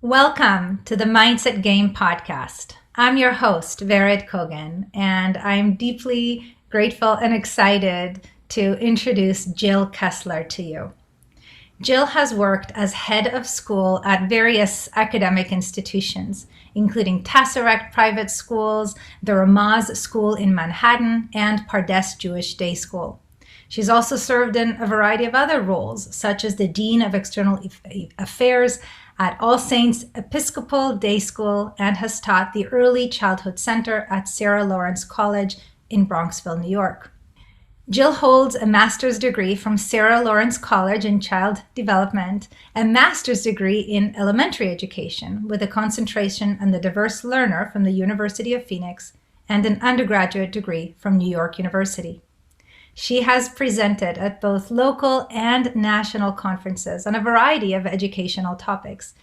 Welcome to the Mindset Game podcast. I'm your host, Vered Kogan, and I'm deeply grateful and excited to introduce Jill Kessler to you. Jill has worked as head of school at various academic institutions, including Tesseract private schools, the Ramaz School in Manhattan, and Pardes Jewish Day School. She's also served in a variety of other roles, such as the Dean of External Affairs at All Saints Episcopal Day School and has taught the Early Childhood Center at Sarah Lawrence College in Bronxville, New York. Jill holds a master's degree from Sarah Lawrence College in Child Development, a master's degree in elementary education with a concentration on the diverse learner from the University of Phoenix, and an undergraduate degree from New York University. She has presented at both local and national conferences on a variety of educational topics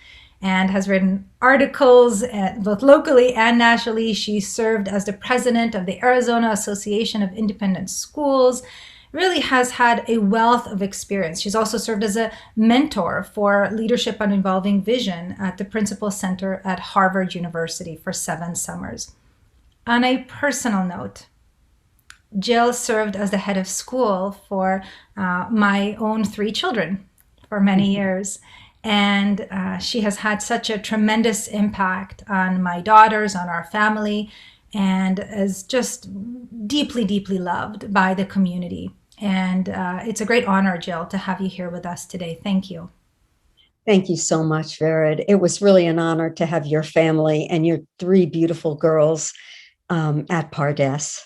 and has written articles both locally and nationally. She served as the president of the Arizona Association of Independent Schools, really has had a wealth of experience. She's also served as a mentor for Leadership on Evolving Vision at the Principal Center at Harvard University for 7 summers. On a personal note, Jill served as the head of school for my own 3 children for many years. And she has had such a tremendous impact on my daughters, on our family, and is just deeply, deeply loved by the community. And it's a great honor, Jill, to have you here with us today. Thank you. Thank you so much, Vered. It was really an honor to have your family and your 3 beautiful girls at Pardes.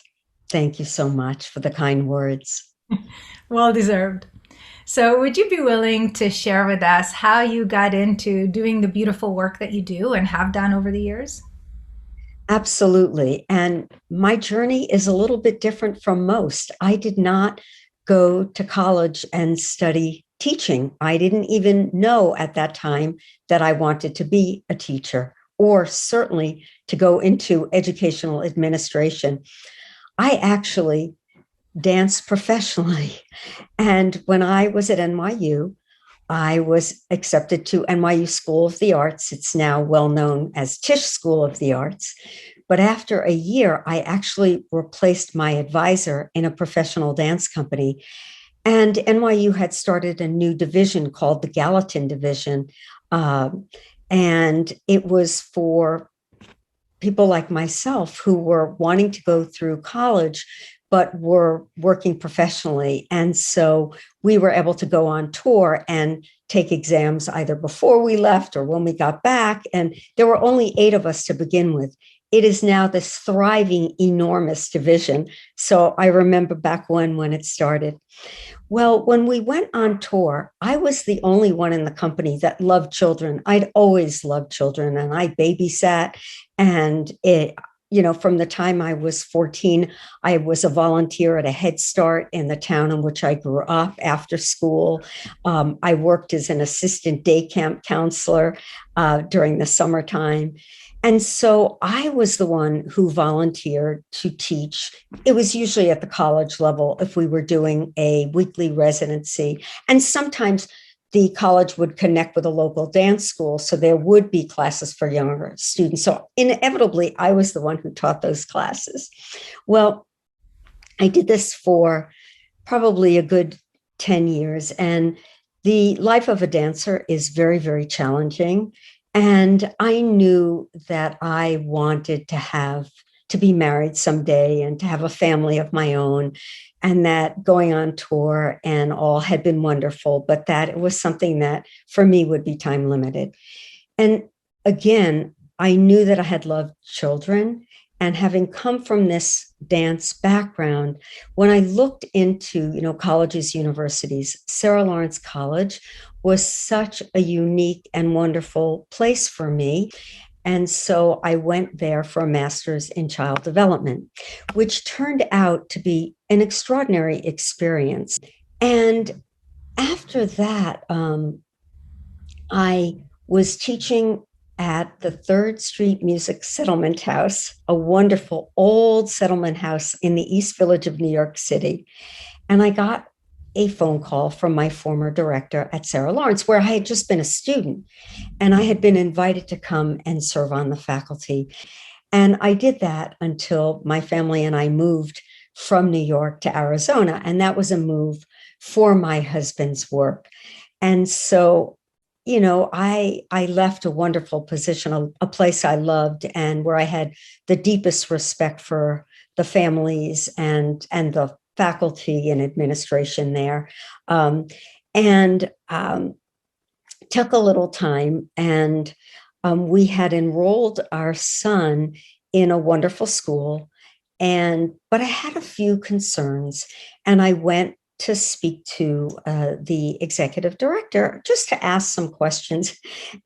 Thank you so much for the kind words. Well deserved. So, would you be willing to share with us how you got into doing the beautiful work that you do and have done over the years? Absolutely. And my journey is a little bit different from most. I did not go to college and study teaching. I didn't even know at that time that I wanted to be a teacher or certainly to go into educational administration. I actually danced professionally. And when I was at NYU, I was accepted to NYU School of the Arts. It's now well known as Tisch School of the Arts. But after a year, I actually replaced my advisor in a professional dance company. And NYU had started a new division called the Gallatin Division. And it was for people like myself who were wanting to go through college, but were working professionally. And so we were able to go on tour and take exams either before we left or when we got back. And there were only 8 of us to begin with. It is now this thriving, enormous division. So I remember back when it started. Well, when we went on tour, I was the only one in the company that loved children. I'd always loved children, and I babysat. And from the time I was 14, I was a volunteer at a Head Start in the town in which I grew up after school. I worked as an assistant day camp counselor during the summertime. And so I was the one who volunteered to teach. It was usually at the college level if we were doing a weekly residency. And sometimes the college would connect with a local dance school, so there would be classes for younger students. So inevitably, I was the one who taught those classes. Well, I did this for probably a good 10 years. And the life of a dancer is very, very challenging. And I knew that I wanted to be married someday and to have a family of my own, and that going on tour and all had been wonderful, but that it was something that for me would be time limited. And again, I knew that I had loved children. And having come from this dance background, when I looked into, colleges, universities, Sarah Lawrence College was such a unique and wonderful place for me. And so I went there for a master's in child development, which turned out to be an extraordinary experience. And after that, I was teaching at the 3rd Street Music Settlement House, a wonderful old settlement house in the East Village of New York City. And I got a phone call from my former director at Sarah Lawrence, where I had just been a student and I had been invited to come and serve on the faculty. And I did that until my family and I moved from New York to Arizona. And that was a move for my husband's work. And so, I left a wonderful position, a place I loved and where I had the deepest respect for the families and the faculty and administration there. Um, and took a little time, and we had enrolled our son in a wonderful school, but I had a few concerns, and I went to speak to the executive director just to ask some questions.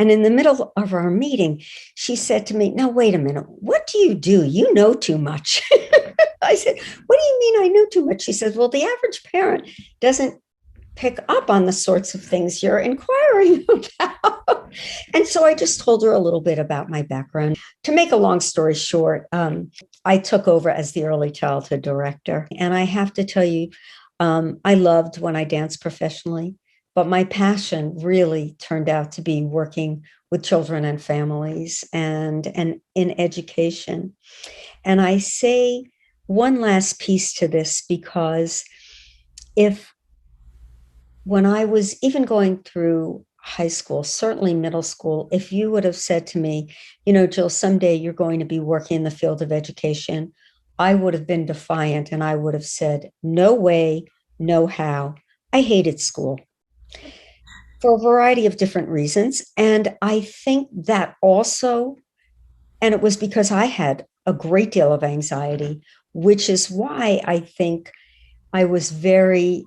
And in the middle of our meeting, she said to me, "Now, wait a minute, what do you do? You know too much." I said, "What do you mean I know too much?" She says, "Well, the average parent doesn't pick up on the sorts of things you're inquiring about." And so I just told her a little bit about my background. To make a long story short, I took over as the early childhood director. And I have to tell you, I loved when I danced professionally, but my passion really turned out to be working with children and families and in education. And I say one last piece to this because if when I was even going through high school, certainly middle school, if you would have said to me, "Jill, someday you're going to be working in the field of education," I would have been defiant and I would have said, "No way, no how." I hated school for a variety of different reasons. And I think that also, and it was because I had a great deal of anxiety, which is why I think I was very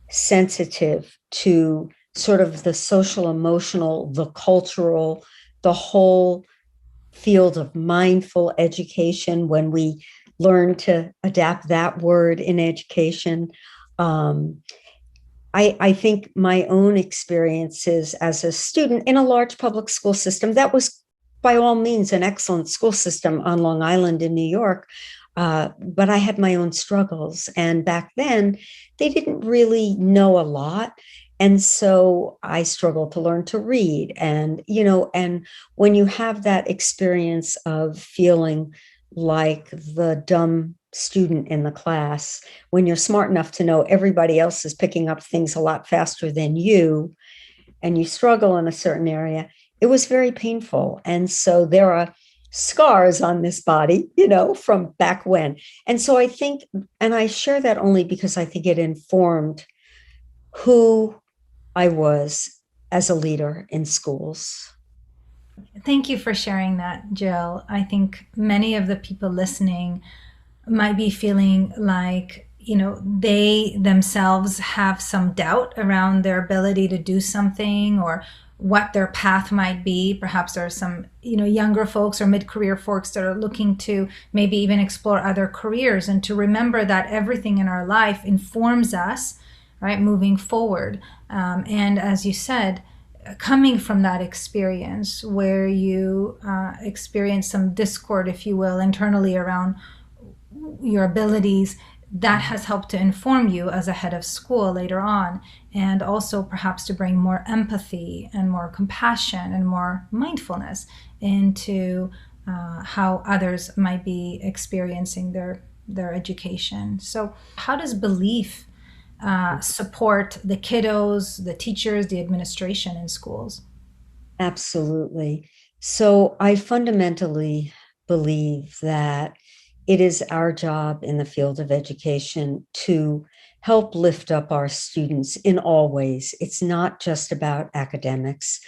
sensitive to sort of the social, emotional, the cultural, the whole field of mindful education when we learn to adapt that word in education. I think my own experiences as a student in a large public school system, that was by all means an excellent school system on Long Island in New York. But I had my own struggles. And back then, they didn't really know a lot. And so I struggled to learn to read. And when you have that experience of feeling like the dumb student in the class, when you're smart enough to know everybody else is picking up things a lot faster than you, and you struggle in a certain area, it was very painful. And so there are scars on this body, from back when. And so I think, and I share that only because I think it informed who I was as a leader in schools. Thank you for sharing that, Jill. I think many of the people listening might be feeling like, they themselves have some doubt around their ability to do something or what their path might be. Perhaps there are some, younger folks or mid-career folks that are looking to maybe even explore other careers, and to remember that everything in our life informs us, right, moving forward. And as you said, coming from that experience where you experience some discord, if you will, internally around your abilities, that has helped to inform you as a head of school later on, and also perhaps to bring more empathy and more compassion and more mindfulness into how others might be experiencing their education. So how does belief support the kiddos, the teachers, the administration in schools? Absolutely. So I fundamentally believe that it is our job in the field of education to help lift up our students in all ways. It's not just about academics.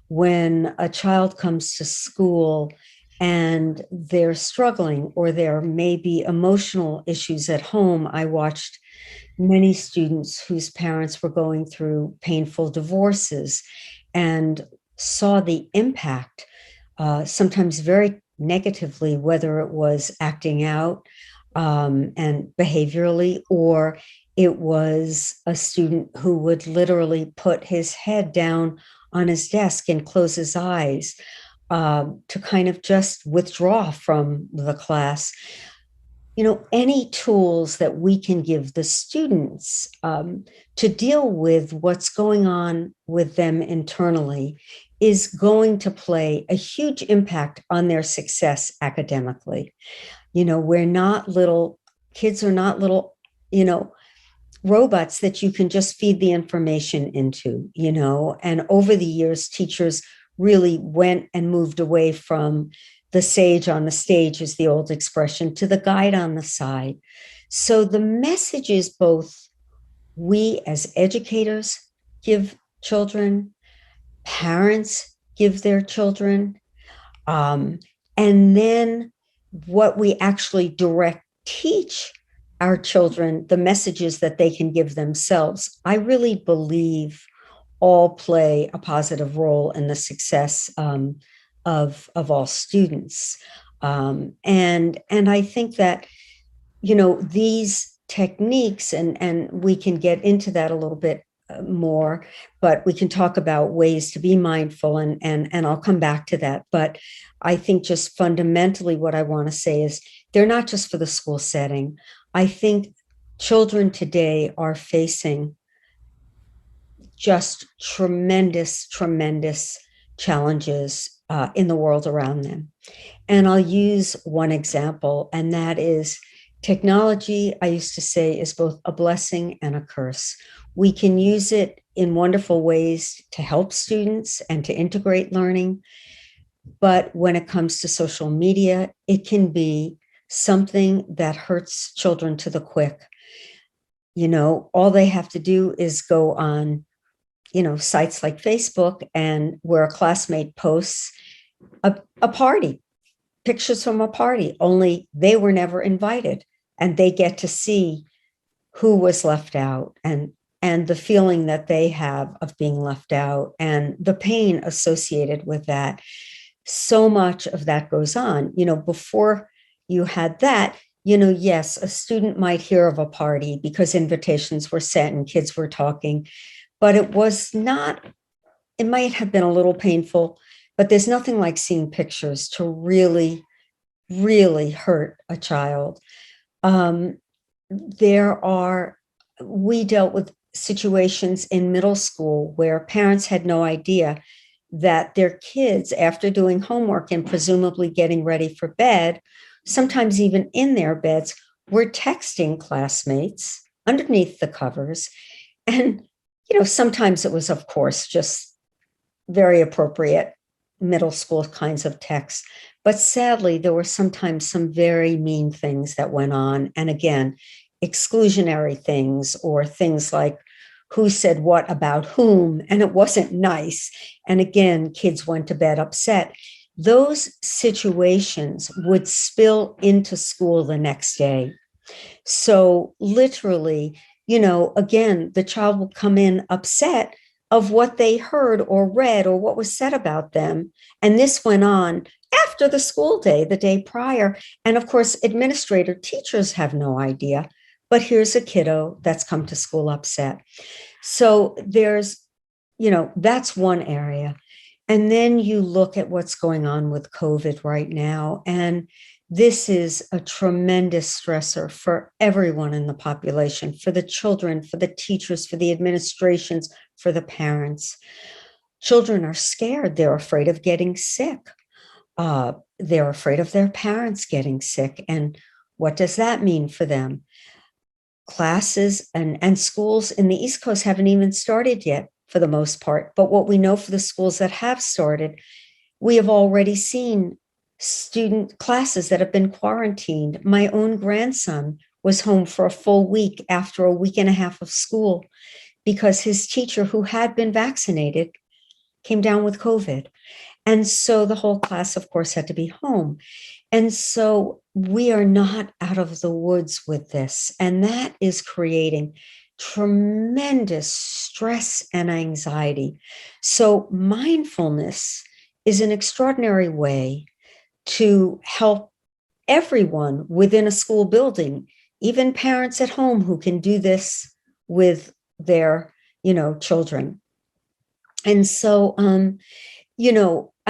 When a child comes to school and they're struggling, or there may be emotional issues at home, I watched many students whose parents were going through painful divorces and saw the impact, sometimes very negatively, whether it was acting out and behaviorally, or it was a student who would literally put his head down on his desk and close his eyes to kind of just withdraw from the class. any tools that we can give the students to deal with what's going on with them internally is going to play a huge impact on their success academically. We're not little kids are not little, robots that you can just feed the information into, and over the years, teachers really went and moved away from the sage on the stage, is the old expression, to the guide on the side. So the message is both we as educators give children, parents give their children, and then what we actually direct teach our children, the messages that they can give themselves, I really believe all play a positive role in the success of all students. And I think that, these techniques, and we can get into that a little bit more, but we can talk about ways to be mindful, and I'll come back to that. But I think just fundamentally what I want to say is they're not just for the school setting. I think children today are facing just tremendous, tremendous challenges in the world around them. And I'll use one example, and that is technology, I used to say, is both a blessing and a curse. We can use it in wonderful ways to help students and to integrate learning. But when it comes to social media, it can be something that hurts children to the quick. All they have to do is go on, sites like Facebook, and where a classmate posts a party, pictures from a party, only they were never invited, and they get to see who was left out, and the feeling that they have of being left out and the pain associated with that. So much of that goes on. Before you had that, yes, a student might hear of a party because invitations were sent and kids were talking, but it might have been a little painful, but there's nothing like seeing pictures to really, really hurt a child. We dealt with situations in middle school where parents had no idea that their kids, after doing homework and presumably getting ready for bed, sometimes even in their beds, were texting classmates underneath the covers. And, sometimes it was, of course, just very appropriate middle school kinds of texts. But sadly, there were sometimes some very mean things that went on. And again, exclusionary things, or things like who said what about whom, and it wasn't nice. And again, kids went to bed upset. Those situations would spill into school the next day. So literally, again, the child will come in upset of what they heard or read or what was said about them. And this went on after the school day, the day prior. And of course, teachers have no idea, but here's a kiddo that's come to school upset. So that's one area. And then you look at what's going on with COVID right now, and this is a tremendous stressor for everyone in the population, for the children, for the teachers, for the administrations, for the parents. Children are scared. They're afraid of getting sick. They're afraid of their parents getting sick. And what does that mean for them? Classes and schools in the East Coast haven't even started yet for the most part. But what we know for the schools that have started, we have already seen student classes that have been quarantined. My own grandson was home for a full week after a week and a half of school because his teacher, who had been vaccinated, came down with COVID. And so the whole class, of course, had to be home. And so we are not out of the woods with this. And that is creating tremendous stress and anxiety. So mindfulness is an extraordinary way to help everyone within a school building, even parents at home who can do this with their, children. And so,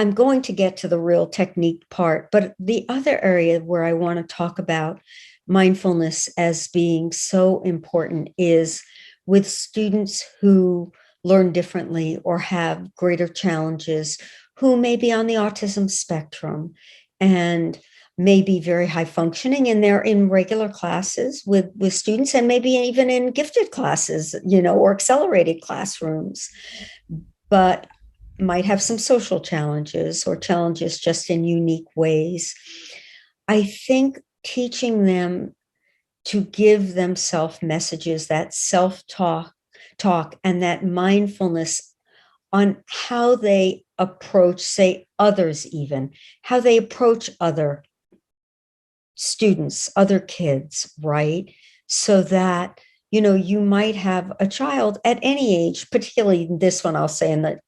I'm going to get to the real technique part, but the other area where I want to talk about mindfulness as being so important is with students who learn differently or have greater challenges, who may be on the autism spectrum and may be very high functioning, and they're in regular classes with students, and maybe even in gifted classes, or accelerated classrooms, but might have some social challenges or challenges just in unique ways. I think teaching them to give themselves messages, that self-talk, and that mindfulness on how they approach, say, others, even how they approach other students, other kids, right? So that, you might have a child at any age, particularly this one, I'll say in the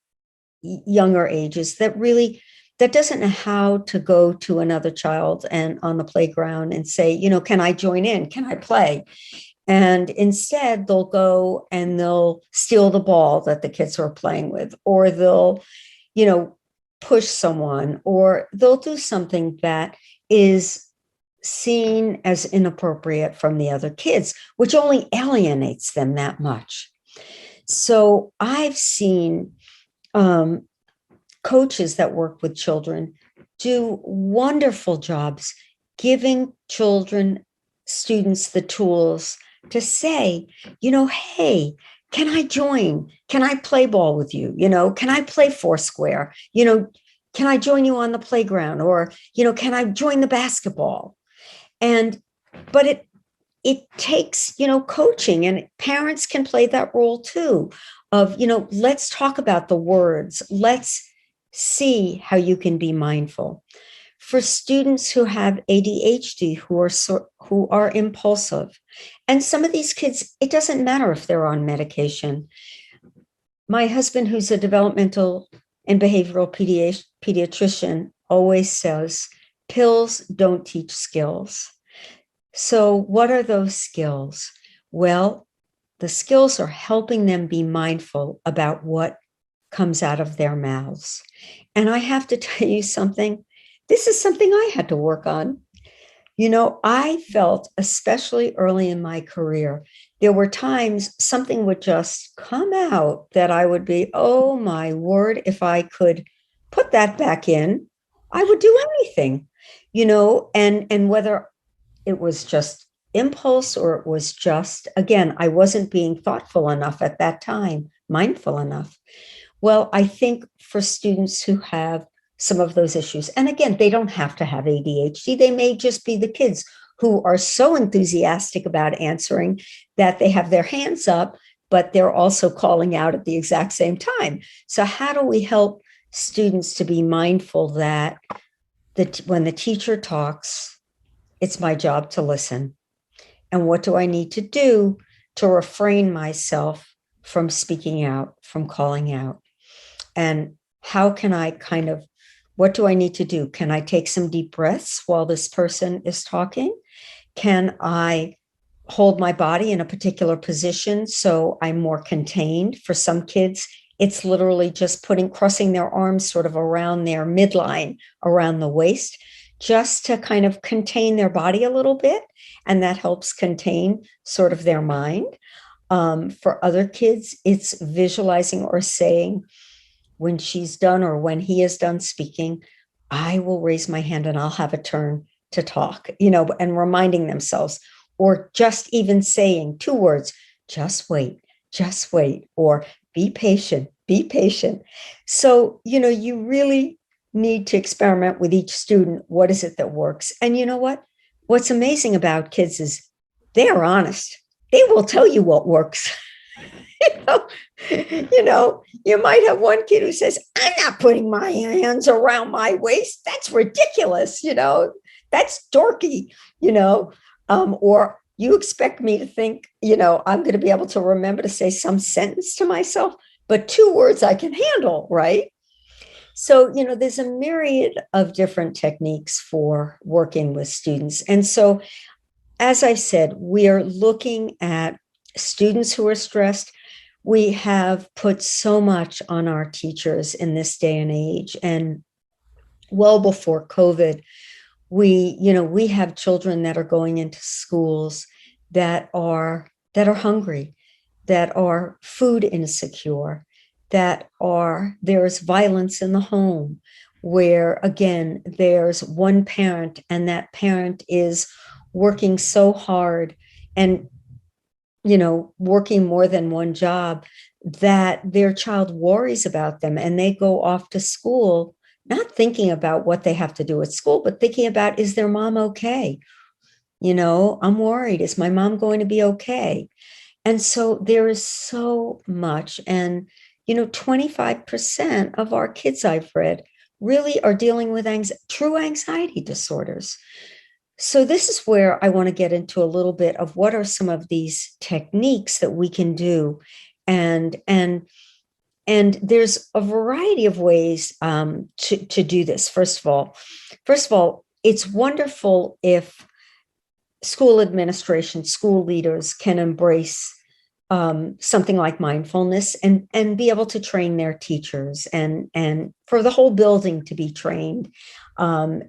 younger ages, that doesn't know how to go to another child and on the playground and say, can I join in? Can I play? And instead they'll go and they'll steal the ball that the kids are playing with, or they'll, push someone, or they'll do something that is seen as inappropriate from the other kids, which only alienates them that much. So I've seen coaches that work with children do wonderful jobs giving students the tools to say, hey, can I join? Can I play ball with you? Can I play foursquare? Can I join you on the playground? Or, can I join the basketball? But it takes, coaching, and parents can play that role too of, let's talk about the words. Let's see how you can be mindful. For students who have ADHD, who are impulsive, and some of these kids, it doesn't matter if they're on medication. My husband, who's a developmental and behavioral pediatrician, always says, pills don't teach skills. So what are those skills? Well, the skills are helping them be mindful about what comes out of their mouths. And I have to tell you something. This is something I had to work on. I felt, especially early in my career, there were times something would just come out that I would be, oh my word, if I could put that back in, I would do anything, and whether it was just impulse or it was just, again, I wasn't being thoughtful enough at that time, mindful enough. Well, I think for students who have some of those issues, and again, they don't have to have ADHD. They may just be the kids who are so enthusiastic about answering that they have their hands up, but they're also calling out at the exact same time. So how do we help students to be mindful that when the teacher talks, it's my job to listen? And what do I need to do to refrain myself from speaking out, from calling out? And how can I what do I need to do? Can I take some deep breaths while this person is talking? Can I hold my body in a particular position so I'm more contained? For some kids, it's literally just crossing their arms sort of around their midline, around the waist, just to kind of contain their body a little bit. And that helps contain sort of their mind. For other kids, it's visualizing or saying, when she's done or when he is done speaking, I will raise my hand and I'll have a turn to talk, and reminding themselves, or just even saying 2 words, just wait, or be patient. So, you really need to experiment with each student. What is it that works? And you know what? What's amazing about kids is they are honest. They will tell you what works. You might have one kid who says, I'm not putting my hands around my waist. That's ridiculous. That's dorky, or you expect me to think, I'm going to be able to remember to say some sentence to myself, but 2 words I can handle, right? So, there's a myriad of different techniques for working with students. And so, as I said, we are looking at students who are stressed. We have put so much on our teachers in this day and age, and well before COVID, we have children that are going into schools that are hungry, that are food insecure, there's violence in the home, where again there's one parent and that parent is working so hard and working more than one job, that their child worries about them and they go off to school not thinking about what they have to do at school, but thinking about, is their mom okay? I'm worried. Is my mom going to be okay? And so there is so much. And, 25% of our kids I've read really are dealing with true anxiety disorders. So this is where I want to get into a little bit of what are some of these techniques that we can do. And there's a variety of ways to do this. First of all, it's wonderful if school administration, school leaders can embrace something like mindfulness and be able to train their teachers and for the whole building to be trained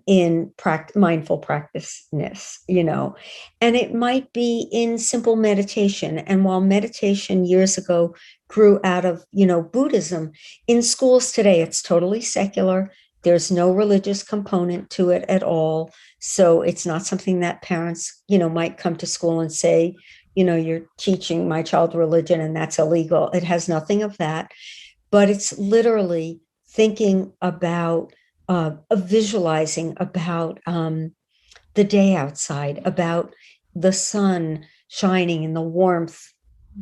in mindful practiceness, and it might be in simple meditation. And while meditation years ago grew out of, Buddhism, in schools today, it's totally secular. There's no religious component to it at all. So it's not something that parents, might come to school and say, you're teaching my child religion and that's illegal. It has nothing of that, but it's literally thinking about, visualizing about the day outside, about the sun shining and the warmth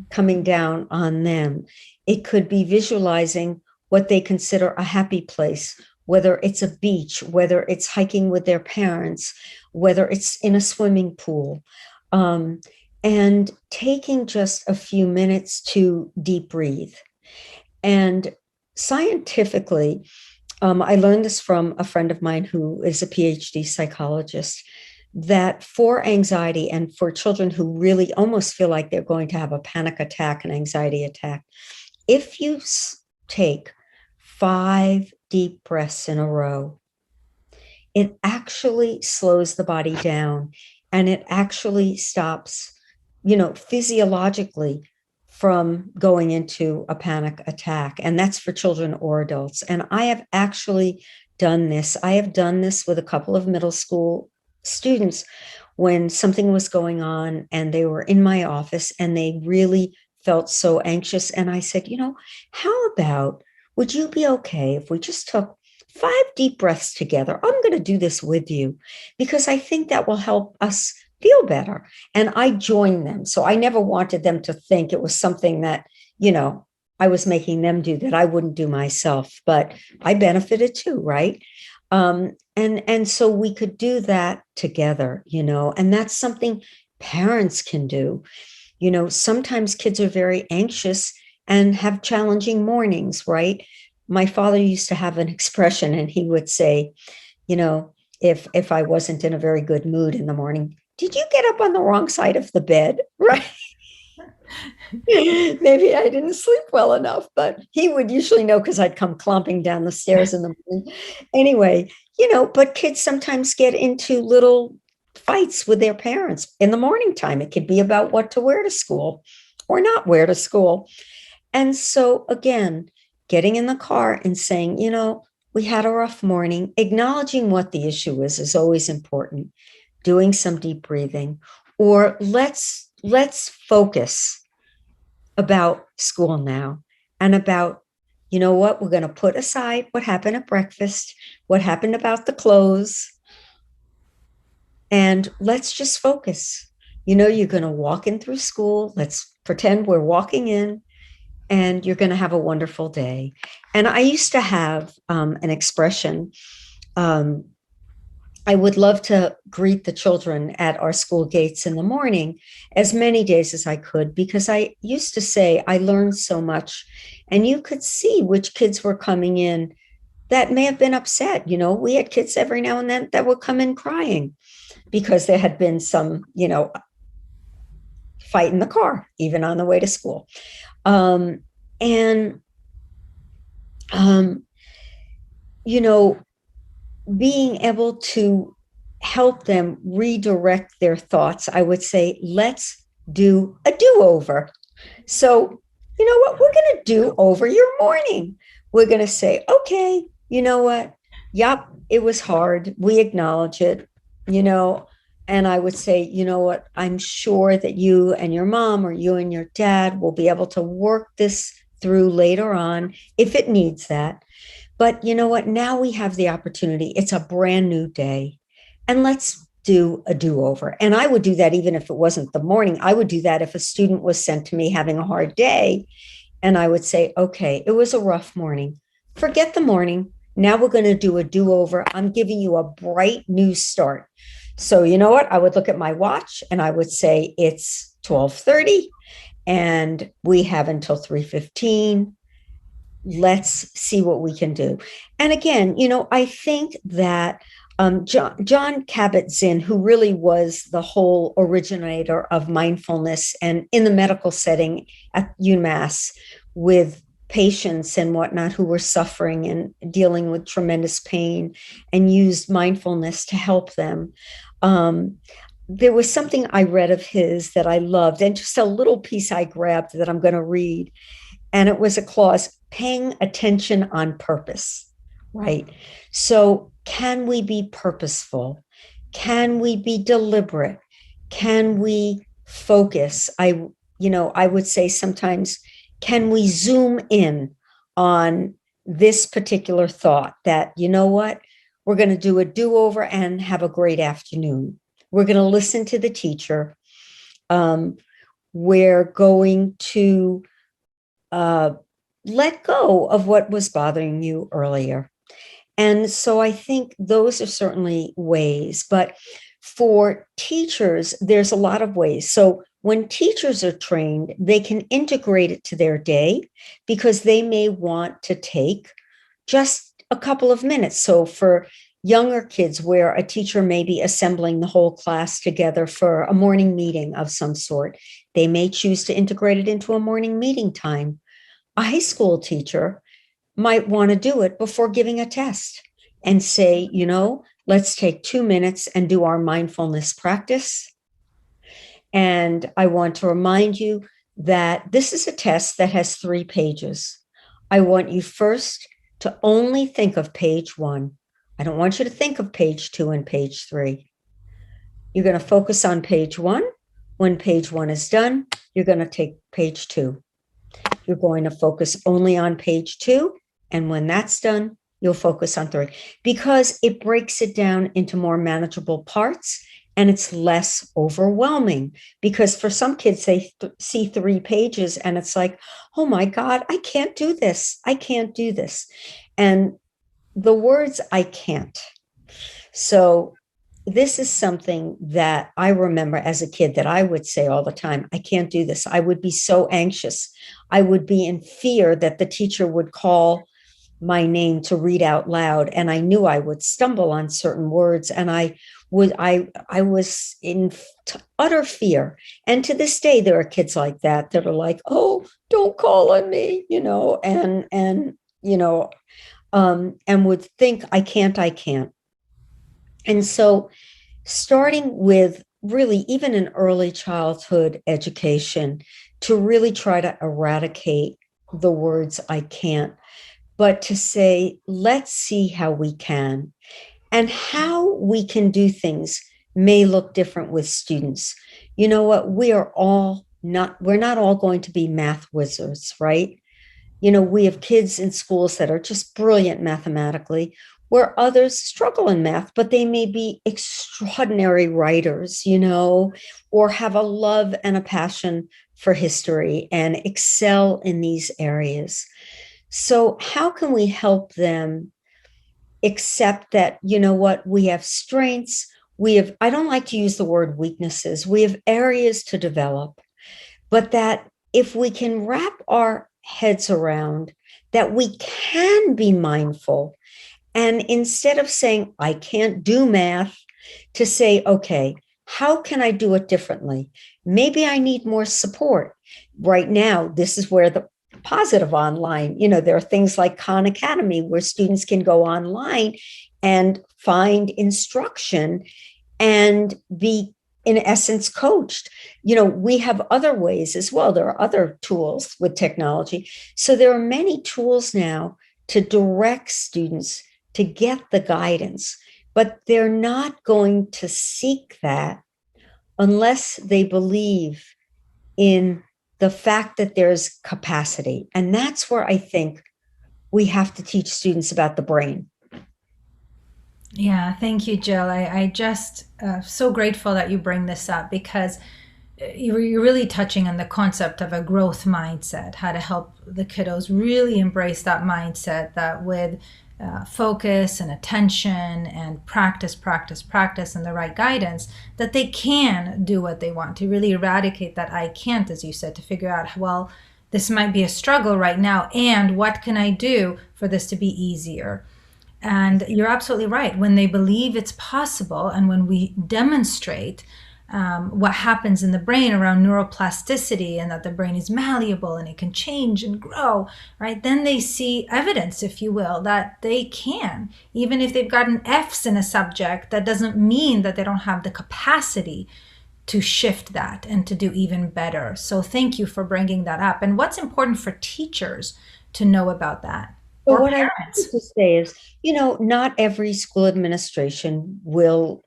coming down on them. It could be visualizing what they consider a happy place, whether it's a beach, whether it's hiking with their parents, whether it's in a swimming pool, and taking just a few minutes to deep breathe. And scientifically, I learned this from a friend of mine who is a PhD psychologist, that for anxiety and for children who really almost feel like they're going to have a panic attack, an anxiety attack, if you take 5 deep breaths in a row, it actually slows the body down and it actually stops, physiologically from going into a panic attack. And that's for children or adults. And I have actually done this. I have done this with a couple of middle school students when something was going on and they were in my office and they really felt so anxious. And I said, how about, would you be okay if we just took 5 deep breaths together? I'm going to do this with you because I think that will help us feel better. And I joined them. So I never wanted them to think it was something that, I was making them do that I wouldn't do myself, but I benefited too, right? And so we could do that together, and that's something parents can do. Sometimes kids are very anxious and have challenging mornings, right? My father used to have an expression and he would say, if I wasn't in a very good mood in the morning, did you get up on the wrong side of the bed? Right. Maybe I didn't sleep well enough, but he would usually know because I'd come clomping down the stairs in the morning. Anyway, but kids sometimes get into little fights with their parents in the morning time. It could be about what to wear to school or not wear to school. And so again, getting in the car and saying, we had a rough morning, acknowledging what the issue is always important. Doing some deep breathing, or let's focus about school now and about, what we're going to put aside what happened at breakfast, what happened about the clothes, and let's just focus. You're going to walk in through school. Let's pretend we're walking in and you're going to have a wonderful day. And I used to have an expression, I would love to greet the children at our school gates in the morning as many days as I could, because I used to say I learned so much, and you could see which kids were coming in that may have been upset. We had kids every now and then that would come in crying because there had been some, fight in the car, even on the way to school. And, being able to help them redirect their thoughts, I would say, let's do a do-over. So, you know what? We're going to do over your morning. We're going to say, okay, you know what? Yep, it was hard. We acknowledge it, you know. And I would say, you know what? I'm sure that you and your mom or you and your dad will be able to work this through later on if it needs that. But you know what? Now we have the opportunity. It's a brand new day. And let's do a do over. And I would do that even if it wasn't the morning. I would do that if a student was sent to me having a hard day. And I would say, okay, it was a rough morning. Forget the morning. Now we're going to do a do over. I'm giving you a bright new start. So you know what? I would look at my watch and I would say it's 12:30 and we have until 3:15. Let's see what we can do. And again, you know, I think that John Kabat-Zinn, who really was the whole originator of mindfulness and in the medical setting at UMass with patients and whatnot who were suffering and dealing with tremendous pain and used mindfulness to help them. There was something I read of his that I loved, and just a little piece I grabbed that I'm going to read. And it was a clause, paying attention on purpose, right? So can we be purposeful? Can we be deliberate? Can we focus? I would say sometimes, can we zoom in on this particular thought that, you know what, we're going to do a do-over and have a great afternoon. We're going to listen to the teacher. We're going to let go of what was bothering you earlier. And so I think those are certainly ways. But for teachers, there's a lot of ways. So when teachers are trained, they can integrate it to their day because they may want to take just a couple of minutes. So for younger kids, where a teacher may be assembling the whole class together for a morning meeting of some sort, they may choose to integrate it into a morning meeting time. A high school teacher might want to do it before giving a test and say, you know, let's take 2 minutes and do our mindfulness practice. And I want to remind you that this is a test that has 3 pages. I want you first to only think of page 1. I don't want you to think of page 2 and page 3. You're going to focus on page 1. When page 1 is done, you're going to take page 2. You're going to focus only on page 2. And when that's done, you'll focus on 3, because it breaks it down into more manageable parts and it's less overwhelming. Because for some kids, they see 3 pages and it's like, oh my God, I can't do this. I can't do this. And the words, I can't. So this is something that I remember as a kid that I would say all the time, I can't do this. I would be so anxious. I would be in fear that the teacher would call my name to read out loud. And I knew I would stumble on certain words. And I was in utter fear. And to this day, there are kids like that are like, oh, don't call on me, and would think, I can't. And so starting with really even an early childhood education to really try to eradicate the words I can't, but to say, let's see how we can. And how we can do things may look different with students. You know what? we're not all going to be math wizards, right? We have kids in schools that are just brilliant mathematically, where others struggle in math, but they may be extraordinary writers, or have a love and a passion for history and excel in these areas. So how can we help them accept that, we have strengths, I don't like to use the word weaknesses, we have areas to develop, but that if we can wrap our heads around that we can be mindful, and instead of saying, I can't do math, to say, okay, how can I do it differently? Maybe I need more support. Right now, this is where the positive online, there are things like Khan Academy where students can go online and find instruction and be, in essence, coached. We have other ways as well. There are other tools with technology. So there are many tools now to direct students to get the guidance, but they're not going to seek that unless they believe in the fact that there's capacity. And that's where I think we have to teach students about the brain. Yeah, thank you, Jill. I just so grateful that you bring this up, because you're really touching on the concept of a growth mindset, how to help the kiddos really embrace that mindset, that with focus and attention and practice, and the right guidance, that they can do what they want, to really eradicate that I can't, as you said, to figure out, well, this might be a struggle right now, and what can I do for this to be easier? And you're absolutely right. When they believe it's possible, and when we demonstrate what happens in the brain around neuroplasticity, and that the brain is malleable and it can change and grow, right? Then they see evidence, if you will, that they can. Even if they've gotten F's in a subject, that doesn't mean that they don't have the capacity to shift that and to do even better. So thank you for bringing that up. And what's important for teachers to know about that? But what I want to say is, not every school administration will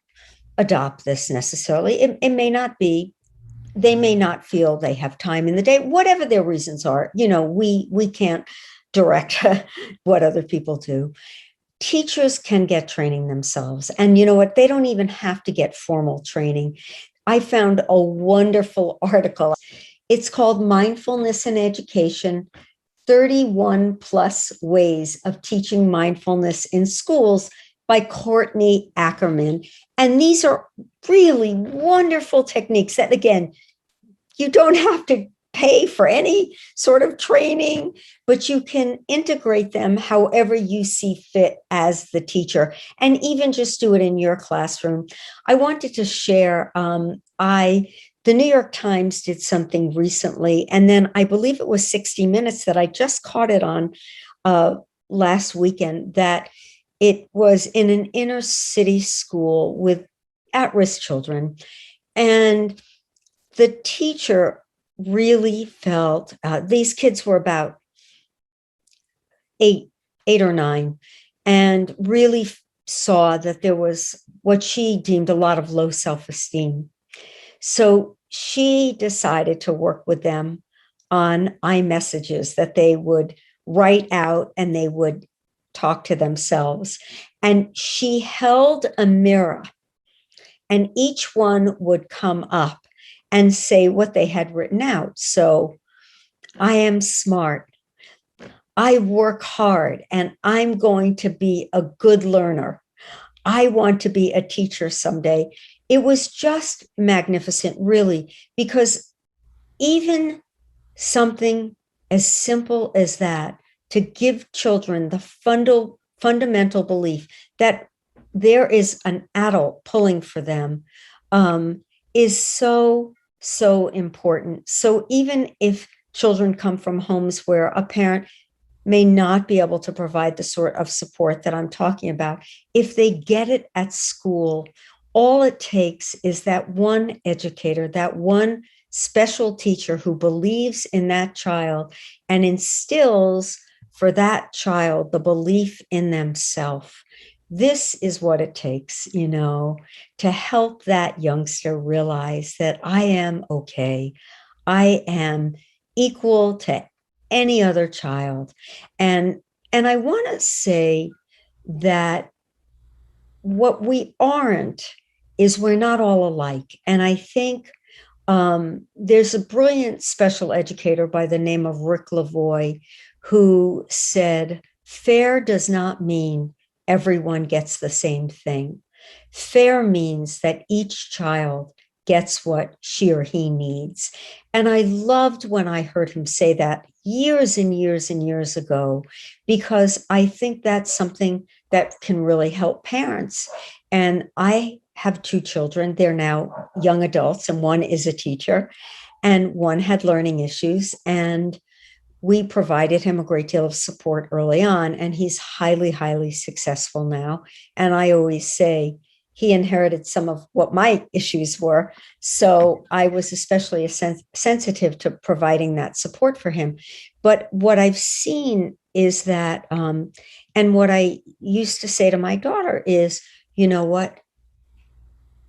adopt this necessarily. It may not be, they may not feel they have time in the day, whatever their reasons are. We can't direct what other people do. Teachers can get training themselves. And you know what? They don't even have to get formal training. I found a wonderful article. It's called Mindfulness in Education, 31 plus ways of teaching mindfulness in schools, by Courtney Ackerman. And these are really wonderful techniques that, again, you don't have to pay for any sort of training, but you can integrate them however you see fit as the teacher, and even just do it in your classroom. I wanted to share, the New York Times did something recently, and then I believe it was 60 Minutes that I just caught it on last weekend, that it was in an inner city school with at-risk children. And the teacher really felt, these kids were about eight or nine, and really saw that there was what she deemed a lot of low self-esteem. So she decided to work with them on iMessages that they would write out, and they would talk to themselves. And she held a mirror, and each one would come up and say what they had written out. So, I am smart, I work hard, and I'm going to be a good learner. I want to be a teacher someday. It was just magnificent, really, because even something as simple as that, to give children the fundamental belief that there is an adult pulling for them, is so important. So even if children come from homes where a parent may not be able to provide the sort of support that I'm talking about, if they get it at school, all it takes is that one educator, that one special teacher who believes in that child and instills for that child the belief in themselves. This is what it takes, to help that youngster realize that I am okay. I am equal to any other child. And I want to say that what we aren't is we're not all alike. And I think there's a brilliant special educator by the name of Rick Lavoie who said, fair does not mean everyone gets the same thing. Fair means that each child gets what she or he needs. And I loved when I heard him say that years and years and years ago, because I think that's something that can really help parents. And I have two children. They're now young adults, and one is a teacher, and one had learning issues. And we provided him a great deal of support early on, and he's highly, highly successful now. And I always say he inherited some of what my issues were. So I was especially sensitive to providing that support for him. But what I've seen is that, and what I used to say to my daughter is, you know what?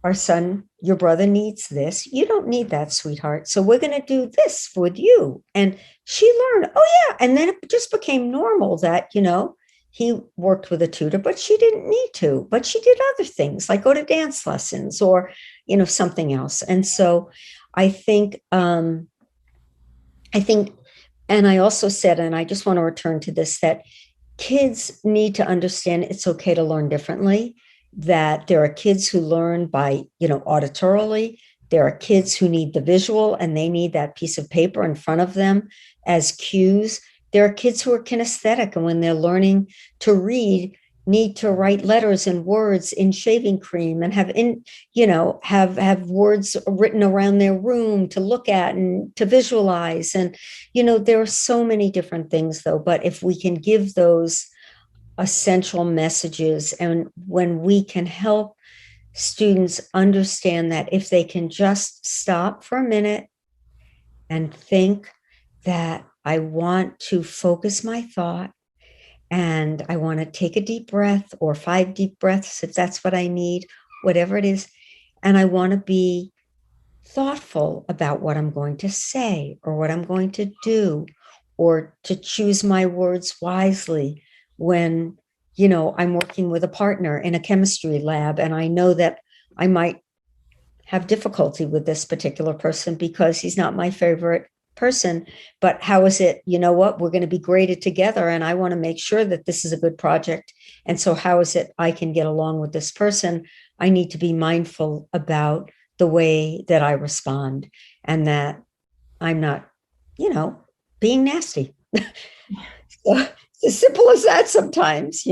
Our son, your brother needs this. You don't need that, sweetheart. So we're going to do this with you. And she learned, oh, yeah. And then it just became normal that, he worked with a tutor, but she didn't need to. But she did other things like go to dance lessons or, something else. And so I think, and I also said, and I just want to return to this, that kids need to understand it's okay to learn differently, that there are kids who learn by, auditorily. There are kids who need the visual and they need that piece of paper in front of them as cues. There are kids who are kinesthetic, and when they're learning to read, need to write letters and words in shaving cream and have words written around their room to look at and to visualize. And, there are so many different things though, but if we can give those essential messages, and when we can help students understand that if they can just stop for a minute and think that I want to focus my thought and I want to take a deep breath or 5 deep breaths if that's what I need, whatever it is, and I want to be thoughtful about what I'm going to say or what I'm going to do, or to choose my words wisely when, I'm working with a partner in a chemistry lab and I know that I might have difficulty with this particular person because he's not my favorite person. But how is it, what, we're going to be graded together and I want to make sure that this is a good project. And so how is it I can get along with this person? I need to be mindful about the way that I respond and that I'm not, being nasty. So, as simple as that sometimes,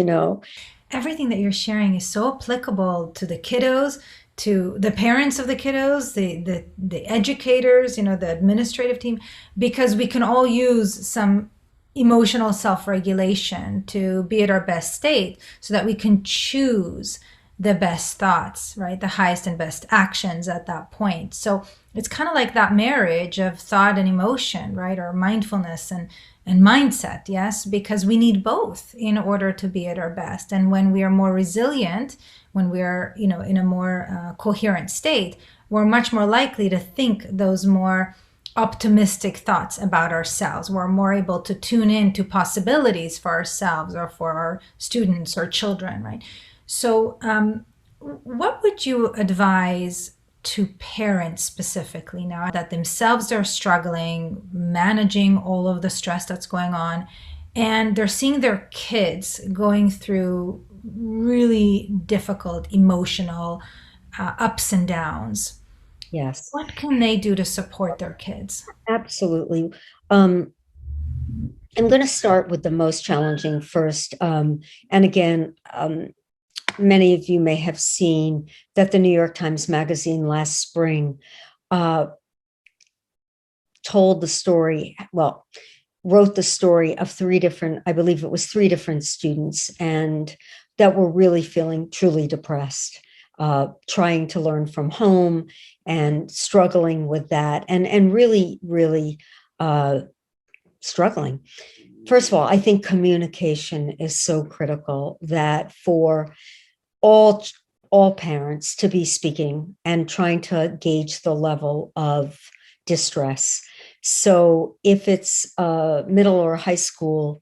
Everything that you're sharing is so applicable to the kiddos, to the parents of the kiddos, the educators, the administrative team, because we can all use some emotional self-regulation to be at our best state so that we can choose the best thoughts, right? The highest and best actions at that point. So it's kind of like that marriage of thought and emotion, right? Or mindfulness and mindset, yes, because we need both in order to be at our best. And when we are more resilient, when we are, in a more coherent state, we're much more likely to think those more optimistic thoughts about ourselves. We're more able to tune in to possibilities for ourselves or for our students or children, right? So what would you advise to parents specifically now that themselves are struggling, managing all of the stress that's going on, and they're seeing their kids going through really difficult emotional ups and downs? Yes. What can they do to support their kids? Absolutely. I'm going to start with the most challenging first. And again, many of you may have seen that the New York Times Magazine last spring told the story, wrote the story of 3 different, I believe it was 3 different students, and that were really feeling truly depressed, trying to learn from home and struggling with that, and really, really struggling. First of all, I think communication is so critical, that for all parents to be speaking and trying to gauge the level of distress. So if it's a middle or high school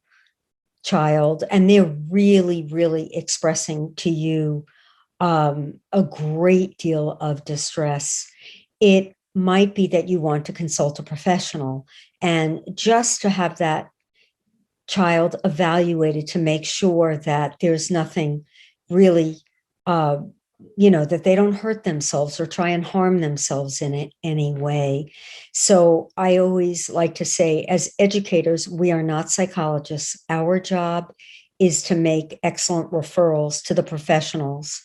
child and they're really, really expressing to you a great deal of distress, it might be that you want to consult a professional, and just to have that child evaluated to make sure that there's nothing really that they don't hurt themselves or try and harm themselves in it any way. So I always like to say, as educators, we are not psychologists. Our job is to make excellent referrals to the professionals,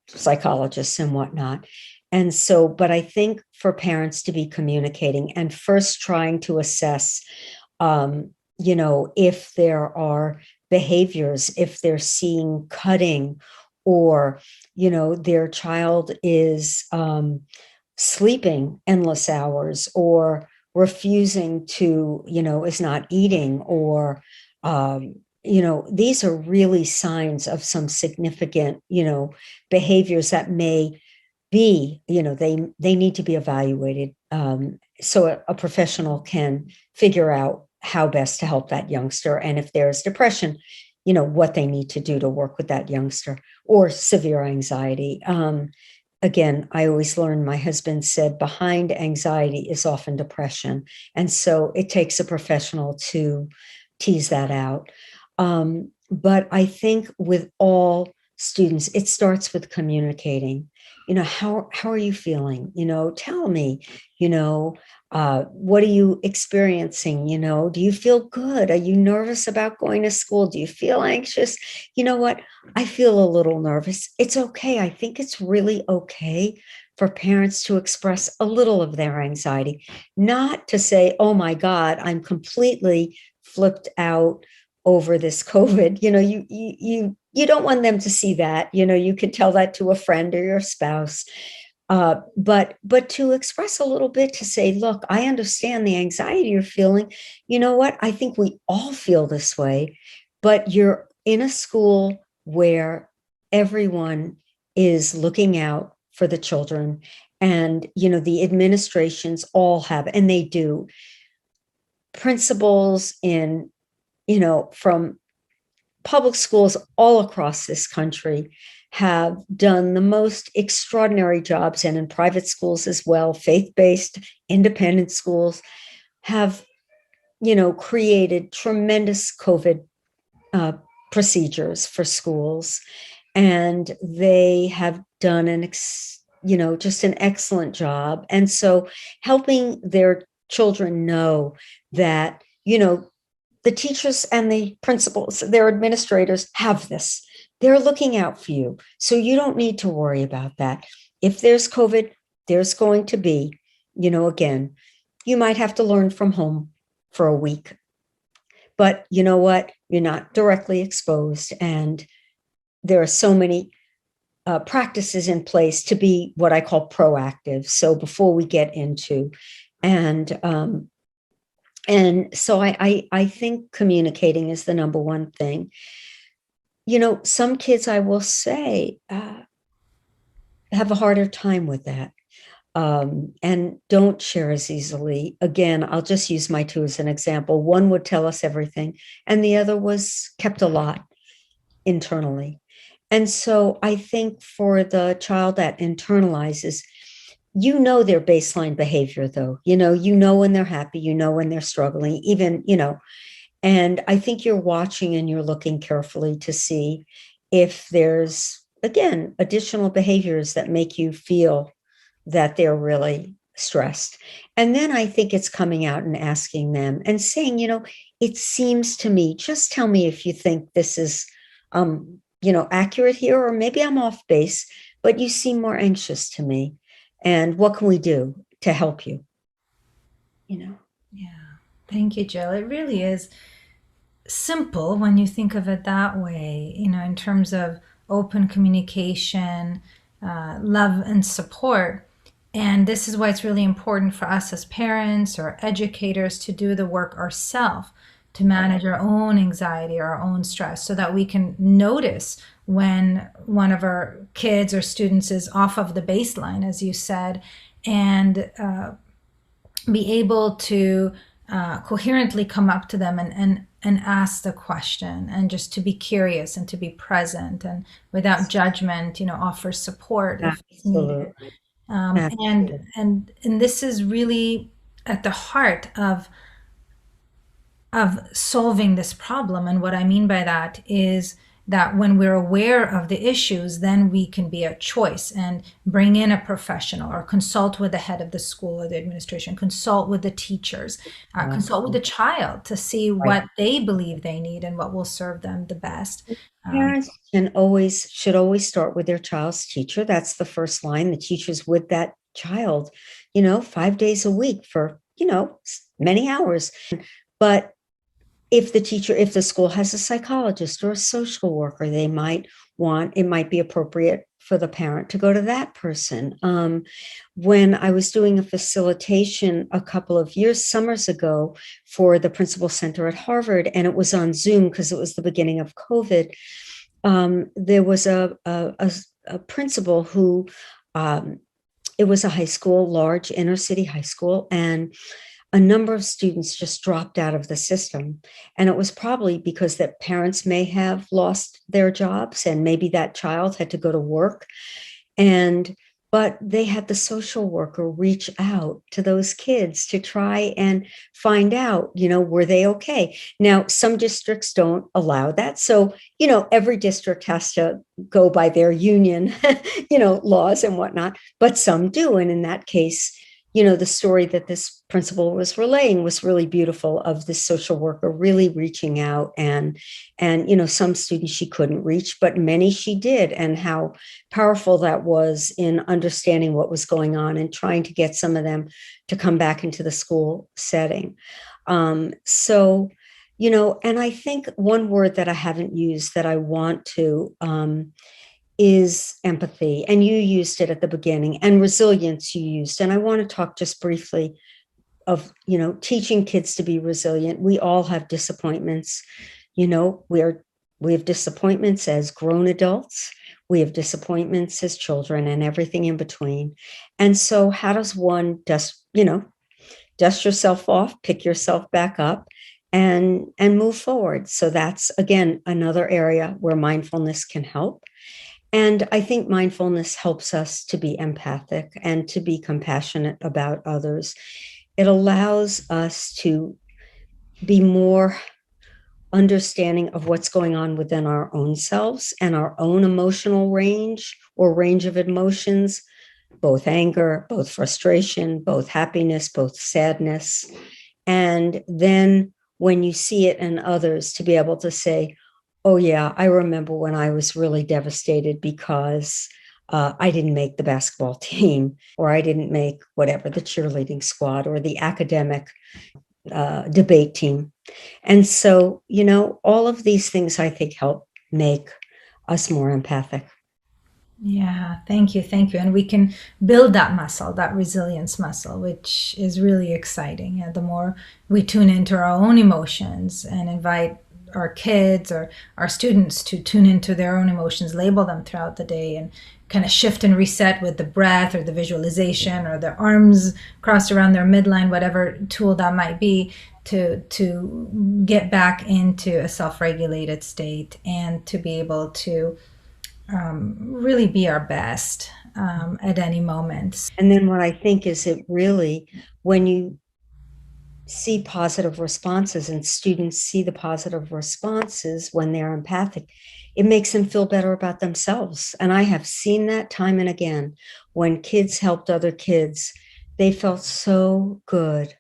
psychologists and whatnot. And so, but I think for parents to be communicating and first trying to assess if there are behaviors, if they're seeing cutting, or, their child is sleeping endless hours, or refusing to, is not eating, or, these are really signs of some significant, behaviors that may be, they need to be evaluated, so a professional can figure out how best to help that youngster. And if there's depression, what they need to do to work with that youngster, or severe anxiety. Again, I always learn, my husband said, behind anxiety is often depression. And so it takes a professional to tease that out. But I think with all students, it starts with communicating. How are you feeling? Tell me, what are you experiencing? Do you feel good? Are you nervous about going to school? Do you feel anxious? You know what? I feel a little nervous. It's okay. I think it's really okay for parents to express a little of their anxiety, not to say, oh my God, I'm completely flipped out over this COVID. You don't want them to see that. You could tell that to a friend or your spouse. But to express a little bit, to say, look, I understand the anxiety you're feeling. You know what? I think we all feel this way, but you're in a school where everyone is looking out for the children. And, the administrations all have, and they do, principals in, from public schools all across this country have done the most extraordinary jobs, and in private schools as well, faith-based independent schools have, created tremendous COVID procedures for schools. And they have done just an excellent job. And so helping their children know that, the teachers and the principals, their administrators have this. They're looking out for you. So you don't need to worry about that. If there's COVID, there's going to be, again, you might have to learn from home for a week. But you know what? You're not directly exposed. And there are so many practices in place to be what I call proactive. So before we get into, and so I think communicating is the number one thing. Some kids, I will say, have a harder time with that, and don't share as easily. Again, I'll just use my two as an example. One would tell us everything, and the other was kept a lot internally. And so I think for the child that internalizes, their baseline behavior, though, when they're happy, when they're struggling, even, and I think you're watching and you're looking carefully to see if there's, again, additional behaviors that make you feel that they're really stressed. And then I think it's coming out and asking them and saying, it seems to me, just tell me if you think this is, accurate here, or maybe I'm off base, but you seem more anxious to me. And what can we do to help you? Yeah. Thank you, Jill. It really is simple when you think of it that way, in terms of open communication, love and support. And this is why it's really important for us as parents or educators to do the work ourselves, to manage our own anxiety, our own stress, so that we can notice when one of our kids or students is off of the baseline, as you said, and be able to coherently come up to them and ask the question, and just to be curious and to be present and without judgment, offer support if it's needed. And this is really at the heart of solving this problem. And what I mean by that is that when we're aware of the issues, then we can be a choice and bring in a professional, or consult with the head of the school or the administration, consult with the teachers, consult with the child to see what they believe they need and what will serve them the best. Parents should always start with their child's teacher. That's the first line. The teacher's with that child, 5 days a week for, many hours. But if the school has a psychologist or a social worker, it might be appropriate for the parent to go to that person. When I was doing a facilitation a couple of summers ago for the Principal Center at Harvard, and it was on Zoom because it was the beginning of COVID, there was a principal who, it was a high school, large inner city high school, and a number of students just dropped out of the system. And it was probably because that parents may have lost their jobs and maybe that child had to go to work. But they had the social worker reach out to those kids to try and find out, were they okay? Now, some districts don't allow that. So, every district has to go by their union, laws and whatnot, but some do. And in that case, the story that this principal was relaying was really beautiful, of this social worker really reaching out, and some students she couldn't reach, but many she did, and how powerful that was in understanding what was going on and trying to get some of them to come back into the school setting. So, and I think one word that I haven't used that I want to, is empathy. And you used it at the beginning, and resilience you used. And I want to talk just briefly of, teaching kids to be resilient. We all have disappointments. We have disappointments as grown adults. We have disappointments as children, and everything in between. And so how does one dust yourself off, pick yourself back up, and move forward? So that's, again, another area where mindfulness can help. And I think mindfulness helps us to be empathic and to be compassionate about others. It allows us to be more understanding of what's going on within our own selves and our own emotional range, or range of emotions, both anger, both frustration, both happiness, both sadness. And then when you see it in others, to be able to say, oh, yeah, I remember when I was really devastated because I didn't make the basketball team, or I didn't make whatever, the cheerleading squad, or the academic debate team. And so, all of these things I think help make us more empathic. Yeah, thank you. Thank you. And we can build that muscle, that resilience muscle, which is really exciting. And the more we tune into our own emotions and invite our kids or our students to tune into their own emotions, label them throughout the day, and kind of shift and reset with the breath or the visualization or the arms crossed around their midline, whatever tool that might be, to get back into a self-regulated state and to be able to really be our best at any moment. And then what I think is, it really, when you see positive responses and students see the positive responses when they're empathic, it makes them feel better about themselves. And I have seen that time and again. When kids helped other kids, they felt so good.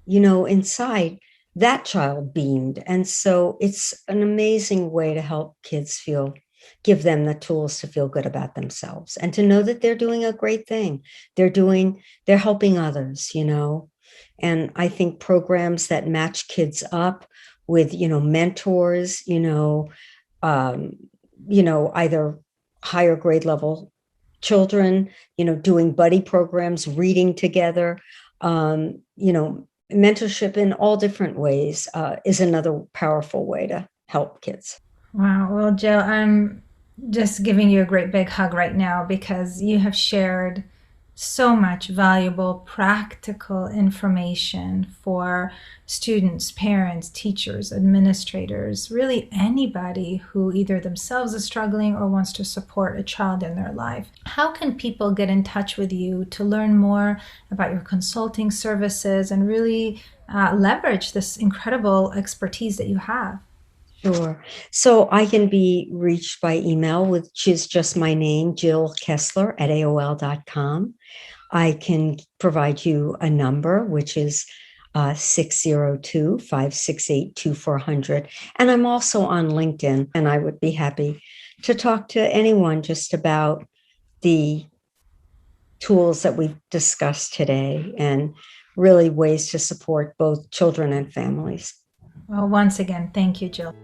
Inside, that child beamed. And so it's an amazing way to help kids give them the tools to feel good about themselves and to know that they're doing a great thing. They're helping others, And I think programs that match kids up with, mentors, either higher grade level children, doing buddy programs, reading together, mentorship in all different ways is another powerful way to help kids. Wow. Well, Jill, I'm just giving you a great big hug right now, because you have shared so much valuable, practical information for students, parents, teachers, administrators, really anybody who either themselves is struggling or wants to support a child in their life. How can people get in touch with you to learn more about your consulting services and really leverage this incredible expertise that you have? Sure. So I can be reached by email, which is just my name, Jill Kessler at AOL.com. I can provide you a number, which is 602-568-2400. And I'm also on LinkedIn, and I would be happy to talk to anyone just about the tools that we've discussed today, and really ways to support both children and families. Well, once again, thank you, Jill.